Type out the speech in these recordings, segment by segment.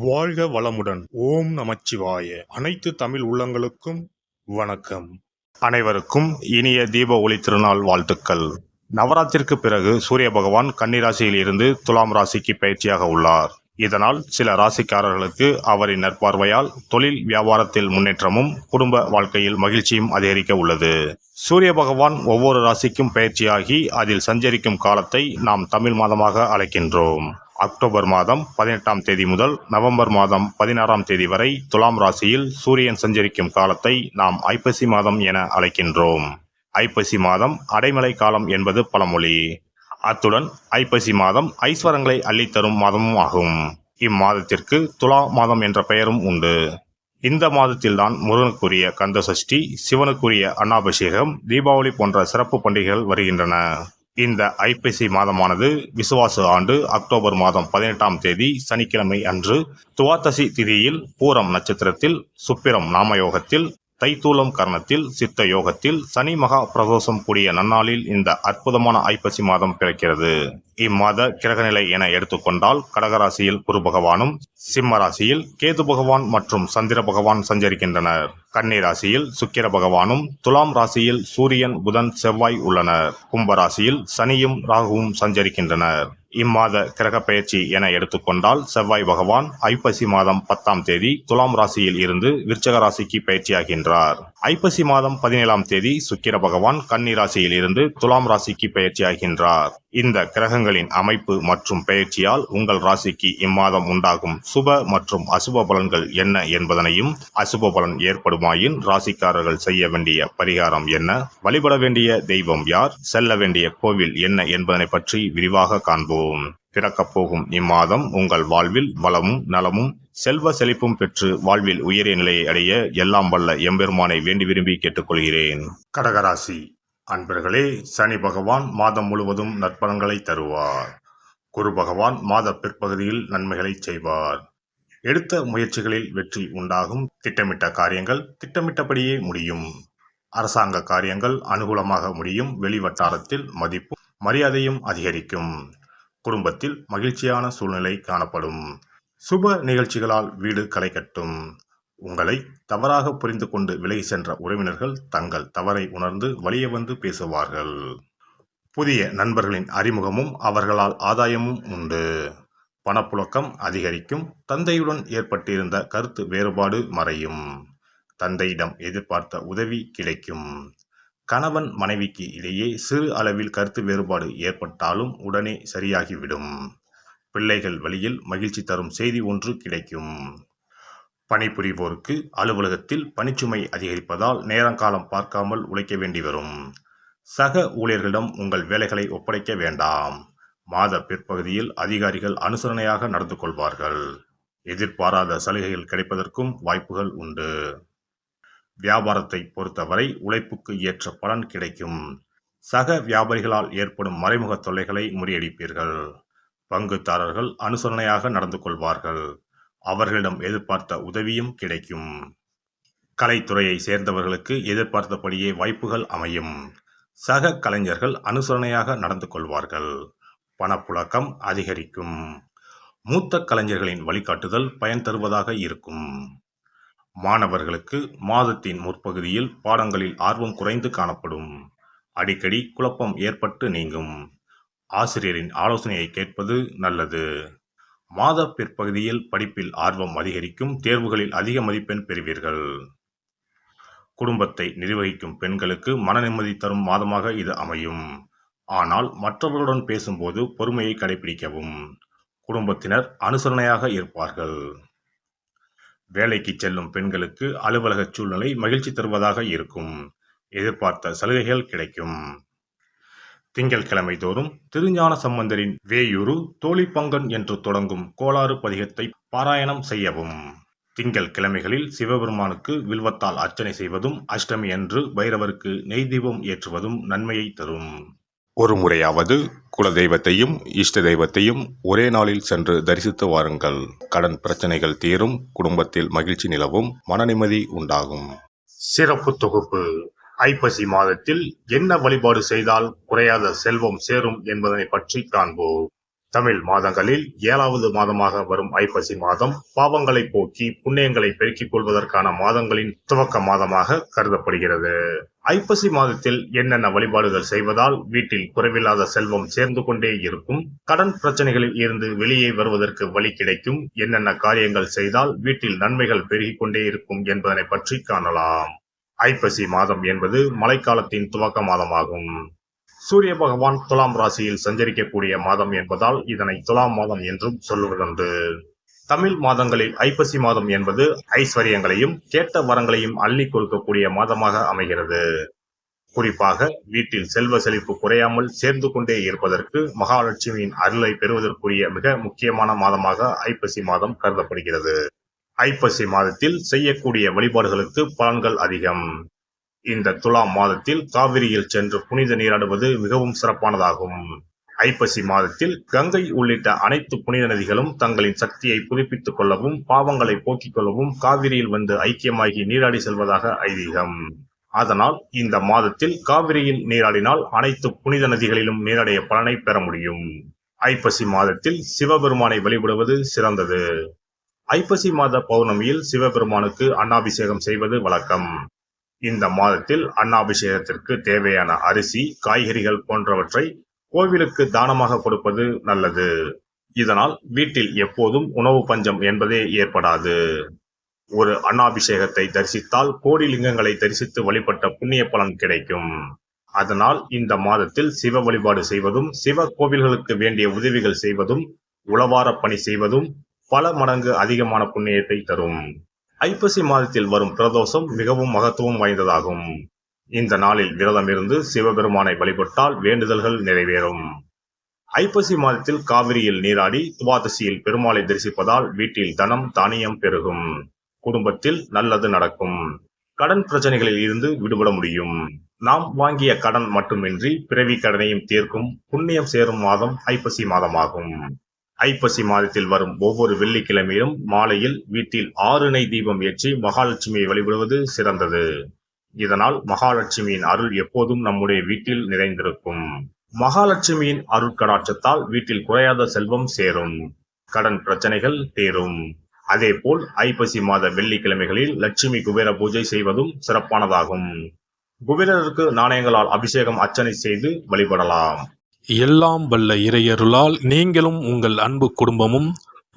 வாழ்க வளமுடன். ஓம் நமச்சிவாய. அனைத்து தமிழ் உள்ளங்களுக்கும் வணக்கம். அனைவருக்கும் இனிய தீப ஒளி திருநாள் வாழ்த்துக்கள். நவராத்திற்கு பிறகு சூரிய பகவான் கன்னி ராசியில் இருந்து துலாம் ராசிக்கு பயிற்சியாக உள்ளார். இதனால் சில ராசிக்காரர்களுக்கு அவரின் நற்பார்வையால் தொழில் வியாபாரத்தில் முன்னேற்றமும் குடும்ப வாழ்க்கையில் மகிழ்ச்சியும் அதிகரிக்க உள்ளது. சூரிய பகவான் ஒவ்வொரு ராசிக்கும் பயிற்சியாகி அதில் சஞ்சரிக்கும் காலத்தை நாம் தமிழ் மாதமாக அழைக்கின்றோம். அக்டோபர் மாதம் 18ஆம் தேதி முதல் நவம்பர் மாதம் 16ஆம் தேதி வரை துலாம் ராசியில் சூரியன் சஞ்சரிக்கும் காலத்தை நாம் ஐப்பசி மாதம் என அழைக்கின்றோம். ஐப்பசி மாதம் அடைமழை காலம் என்பது பழமொழி. அத்துடன் ஐப்பசி மாதம் ஐஸ்வரங்களை அள்ளித்தரும் மாதமும் ஆகும். இம்மாதத்திற்கு துலா மாதம் என்ற பெயரும் உண்டு. இந்த மாதத்தில்தான் முருகனுக்குரிய கந்த சஷ்டி, சிவனுக்குரிய அன்னாபிஷேகம், தீபாவளி போன்ற சிறப்பு பண்டிகைகள் வருகின்றன. இந்த ஐப்பசி மாதமானது விசுவாச ஆண்டு அக்டோபர் மாதம் 18ஆம் தேதி சனிக்கிழமை அன்று துவாதசி திதியில் பூரம் நட்சத்திரத்தில் சுப்பிரம் நாமயோகத்தில் தைத்தூலம் கர்ணத்தில் சித்த யோகத்தில் சனி மகா பிரதோஷம் கூடிய நன்னாளில் இந்த அற்புதமான ஐப்பசி மாதம் பிறக்கிறது. இம்மாத கிரகநிலை என எடுத்துக்கொண்டால் கடகராசியில் குரு பகவானும், சிம்ம ராசியில் கேது பகவான் மற்றும் சந்திர பகவான் சஞ்சரிக்கின்றனர். கன்னி ராசியில் சுக்கிர பகவானும், துலாம் ராசியில் சூரியன், புதன், செவ்வாய் உள்ளனர். கும்ப ராசியில் சனியும் ராகுவும் சஞ்சரிக்கின்றனர். இம்மாத கிரக பயிற்சி என எடுத்துக்கொண்டால் செவ்வாய் பகவான் ஐப்பசி மாதம் 10ஆம் தேதி துலாம் ராசியில் இருந்து விருச்சக ராசிக்கு பயிற்சியாகின்றார். ஐப்பசி மாதம் 17ஆம் தேதி சுக்கிர பகவான் கன்னி ராசியில் இருந்து துலாம் ராசிக்கு பயிற்சியாகின்றார். இந்த கிரகங்களின் அமைப்பு மற்றும் பயிற்சியால் உங்கள் ராசிக்கு இம்மாதம் உண்டாகும் சுப மற்றும் அசுப பலன்கள் என்ன என்பதனையும், அசுப பலன் ஏற்படுமாயின் ராசிக்காரர்கள் செய்ய வேண்டிய பரிகாரம் என்ன, வழிபட வேண்டிய தெய்வம் யார், செல்ல வேண்டிய கோவில் என்ன என்பதனை பற்றி விரிவாக காண்போம். பிறக்கப் போகும் இம்மாதம் உங்கள் வாழ்வில் வளமும் நலமும் செல்வ செழிப்பும் பெற்று வாழ்வில் உயரிய நிலையை அடைய எல்லாம் வல்ல எம்பெருமானை வேண்டி விரும்பி கேட்டுக்கொள்கிறேன். கடகராசி அன்பர்களே, சனி பகவான் மாதம் முழுவதும் நற்பலன்களை தருவார். குரு பகவான் மாத பிற்பகுதியில் நன்மைகளை செய்வார். எடுத்த முயற்சிகளில் வெற்றி உண்டாகும். திட்டமிட்ட காரியங்கள் திட்டமிட்டபடியே முடியும். அரசாங்க காரியங்கள் அனுகூலமாக முடியும். வெளிவட்டாரத்தில் மதிப்பும் மரியாதையும் அதிகரிக்கும். குடும்பத்தில் மகிழ்ச்சியான சூழ்நிலை காணப்படும். சுப நிகழ்ச்சிகளால் வீடு களை கட்டும். உங்களை தவறாக புரிந்து கொண்டு விலகி சென்ற உறவினர்கள் தங்கள் தவறை உணர்ந்து வலிய வந்து பேசுவார்கள். புதிய நண்பர்களின் அறிமுகமும் அவர்களால் ஆதாயமும் உண்டு. பணப்புழக்கம் அதிகரிக்கும். தந்தையுடன் ஏற்பட்டிருந்த கருத்து வேறுபாடு மறையும். தந்தையிடம் எதிர்பார்த்த உதவி கிடைக்கும். கணவன் மனைவிக்கு இடையே சிறு அளவில் கருத்து வேறுபாடு ஏற்பட்டாலும் உடனே சரியாகிவிடும். பிள்ளைகள் வழியில் மகிழ்ச்சி தரும் செய்தி ஒன்று கிடைக்கும். பணிபுரிவோருக்கு அலுவலகத்தில் பணிச்சுமை அதிகரிப்பதால் நேரங்காலம் பார்க்காமல் உழைக்க வேண்டி வரும். சக ஊழியர்களிடம் உங்கள் வேலைகளை ஒப்படைக்க வேண்டாம். மாத பிற்பகுதியில் அதிகாரிகள் அனுசரணையாக நடந்து கொள்வார்கள். எதிர்பாராத சலுகைகள் கிடைப்பதற்கும் வாய்ப்புகள் உண்டு. வியாபாரத்தை பொறுத்தவரை உழைப்புக்கு ஏற்ற பலன் கிடைக்கும். சக வியாபாரிகளால் ஏற்படும் மறைமுக தொல்லைகளை முறியடிப்பீர்கள். பங்குதாரர்கள் அனுசரணையாக நடந்து கொள்வார்கள். அவர்களிடம் எதிர்பார்த்த உதவியும் கிடைக்கும். கலைத்துறையை சேர்ந்தவர்களுக்கு எதிர்பார்த்தபடியே வாய்ப்புகள் அமையும். சக கலைஞர்கள் அனுசரணையாக நடந்து கொள்வார்கள். பணப்புழக்கம் அதிகரிக்கும். மூத்த கலைஞர்களின் வழிகாட்டுதல் பயன் தருவதாக இருக்கும். மாணவர்களுக்கு மாதத்தின் முற்பகுதியில் பாடங்களில் ஆர்வம் குறைந்து காணப்படும். அடிக்கடி குழப்பம் ஏற்பட்டு நீங்கும். ஆசிரியரின் ஆலோசனையை கேட்பது நல்லது. மாத பிற்பகுதியில் படிப்பில் ஆர்வம் அதிகரிக்கும். தேர்வுகளில் அதிக மதிப்பெண் பெறுவீர்கள். குடும்பத்தை நிர்வகிக்கும் பெண்களுக்கு மன நிம்மதி தரும் மாதமாக இது அமையும். ஆனால் மற்றவர்களுடன் பேசும்போது பொறுமையை கடைபிடிக்கவும். குடும்பத்தினர் அனுசரணையாக இருப்பார்கள். வேலைக்கு செல்லும் பெண்களுக்கு அலுவலக சூழ்நிலை மகிழ்ச்சி தருவதாக இருக்கும். எதிர்பார்த்த சலுகைகள் கிடைக்கும். திங்கட்கிழமை தோறும் திருஞான சம்பந்தரின் வேயூரு தோழிப்பங்கன் என்று தொடங்கும் கோளாறு பதிகத்தை பாராயணம் செய்யவும். திங்கள் கிழமைகளில் சிவபெருமானுக்கு வில்வத்தால் அர்ச்சனை செய்வதும், அஷ்டமி அன்று பைரவருக்கு நெய் தீபம் ஏற்றுவதும் நன்மையை தரும். ஒரு முறையாவது குல தெய்வத்தையும் இஷ்ட தெய்வத்தையும் ஒரே நாளில் சென்று தரிசித்து வாருங்கள். கடன் பிரச்சனைகள் தீரும். குடும்பத்தில் மகிழ்ச்சி நிலவும். மன நிம்மதி உண்டாகும். சிறப்பு தொகுப்பு. ஐப்பசி மாதத்தில் என்ன வழிபாடு செய்தால் குறையாத செல்வம் சேரும் என்பதனை பற்றி காண்போம். தமிழ் மாதங்களில் 7வது மாதமாக வரும் ஐப்பசி மாதம் பாவங்களை போக்கி புண்ணியங்களை பெருக்கிக் கொள்வதற்கான மாதங்களின் துவக்க மாதமாக கருதப்படுகிறது. ஐப்பசி மாதத்தில் என்னென்ன வழிபாடுகள் செய்வதால் வீட்டில் குறைவில்லாத செல்வம் சேர்ந்து கொண்டே இருக்கும், கடன் பிரச்சனைகளில் இருந்து வெளியே வருவதற்கு வழி கிடைக்கும், என்னென்ன காரியங்கள் செய்தால் வீட்டில் நன்மைகள் பெருகிக் கொண்டே இருக்கும் என்பதனை பற்றி காணலாம். ஐப்பசி மாதம் என்பது மழைக்காலத்தின் துவக்க மாதமாகும். சூரிய பகவான் துலாம் ராசியில் சஞ்சரிக்கக்கூடிய மாதம் என்பதால் இதனை துலாம் மாதம் என்றும் சொல்லுவதுண்டு. தமிழ் மாதங்களில் ஐப்பசி மாதம் என்பது ஐஸ்வர்யங்களையும் கேட்ட வரங்களையும் அள்ளி கொடுக்கக்கூடிய மாதமாக அமைகிறது. குறிப்பாக வீட்டில் செல்வ செழிப்பு குறையாமல் சேர்ந்து கொண்டே இருப்பதற்கு மகாலட்சுமியின் அருளை பெறுவதற்குரிய மிக முக்கியமான மாதமாக ஐப்பசி மாதம் கருதப்படுகிறது. ஐப்பசி மாதத்தில் செய்யக்கூடிய வழிபாடுகளுக்கு பலன்கள் அதிகம். இந்த துலாம் மாதத்தில் காவிரியில் சென்று புனித நீராடுவது மிகவும் சிறப்பானதாகும். ஐப்பசி மாதத்தில் கங்கை உள்ளிட்ட அனைத்து புனித நதிகளும் தங்களின் சக்தியை புதுப்பித்துக் கொள்ளவும் பாவங்களை போக்கிக் கொள்ளவும் காவிரியில் வந்து ஐக்கியமாகி நீராடி செல்வதாக ஐதீகம். அதனால் இந்த மாதத்தில் காவிரியில் நீராடினால் அனைத்து புனித நதிகளிலும் நீராடிய பலனை பெற முடியும். ஐப்பசி மாதத்தில் சிவபெருமானை வழிபடுவது சிறந்தது. ஐப்பசி மாத பௌர்ணமியில் சிவபெருமானுக்கு அன்னாபிஷேகம் செய்வது வழக்கம். இந்த மாதத்தில் அன்னாபிஷேகத்திற்கு தேவையான அரிசி, காய்கறிகள் போன்றவற்றை கோவிலுக்கு தானமாக கொடுப்பது நல்லது. இதனால் வீட்டில் எப்போதும் உணவு பஞ்சம் என்பதே ஏற்படாது. ஒரு அன்னாபிஷேகத்தை தரிசித்தால் கோடி லிங்கங்களை தரிசித்து வழிபட்ட புண்ணிய பலன் கிடைக்கும். அதனால் இந்த மாதத்தில் சிவ வழிபாடு செய்வதும் சிவ கோவில்களுக்கு வேண்டிய உதவிகள் செய்வதும் உளவார பணி செய்வதும் பல மடங்கு அதிகமான புண்ணியத்தை தரும். ஐப்பசி மாதத்தில் வரும் பிரதோஷம் மிகவும் மகத்துவம் வாய்ந்ததாகும். இந்த நாளில் விரதம் இருந்து சிவபெருமானை வழிபட்டால் வேண்டுதல்கள் நிறைவேறும். ஐப்பசி மாதத்தில் காவிரியில் நீராடி துவாதசியில் பெருமாளை தரிசிப்பதால் வீட்டில் தனம் தானியம் பெருகும், குடும்பத்தில் நல்லது நடக்கும், கடன் பிரச்சனைகளில் இருந்து விடுபட முடியும். நாம் வாங்கிய கடன் மட்டுமின்றி பிறவி கடனையும் தீர்க்கும் புண்ணியம் சேரும் மாதம் ஐப்பசி மாதமாகும். ஐப்பசி மாதத்தில் வரும் ஒவ்வொரு வெள்ளிக்கிழமையும் மாலையில் வீட்டில் 6 எண்ணெய் தீபம் ஏற்றி மகாலட்சுமியை வழிபடுவது சிறந்தது. இதனால் மகாலட்சுமியின் அருள் எப்போதும் நம்முடைய வீட்டில் நிறைந்திருக்கும். மகாலட்சுமியின் அருள் கடாட்சத்தால் வீட்டில் குறையாத செல்வம் சேரும், கடன் பிரச்சனைகள் தீரும். அதேபோல் ஐப்பசி மாத வெள்ளிக்கிழமைகளில் லட்சுமி குபேர பூஜை செய்வதும் சிறப்பானதாகும். குபேரருக்கு நாணயங்களால் அபிஷேகம் அர்ச்சனை செய்து வழிபடலாம். எல்லாம் வல்ல இறையருளால் நீங்களும் உங்கள் அன்பு குடும்பமும்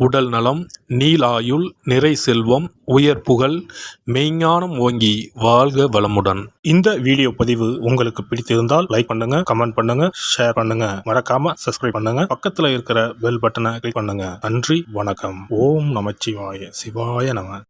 உடல் நலம், நீலாயுள், நிறை செல்வம், உயர் புகழ், மெய்ஞானம் ஓங்கி வாழ்க வளமுடன். இந்த வீடியோ பதிவு உங்களுக்கு பிடித்திருந்தால் லைக் பண்ணுங்க, கமெண்ட் பண்ணுங்க, ஷேர் பண்ணுங்க, மறக்காம சப்ஸ்கிரைப் பண்ணுங்க, பக்கத்துல இருக்கிற பெல் பட்டனை கிளிக் பண்ணுங்க. நன்றி, வணக்கம். ஓம் நமச்சிவாய. சிவாய நம.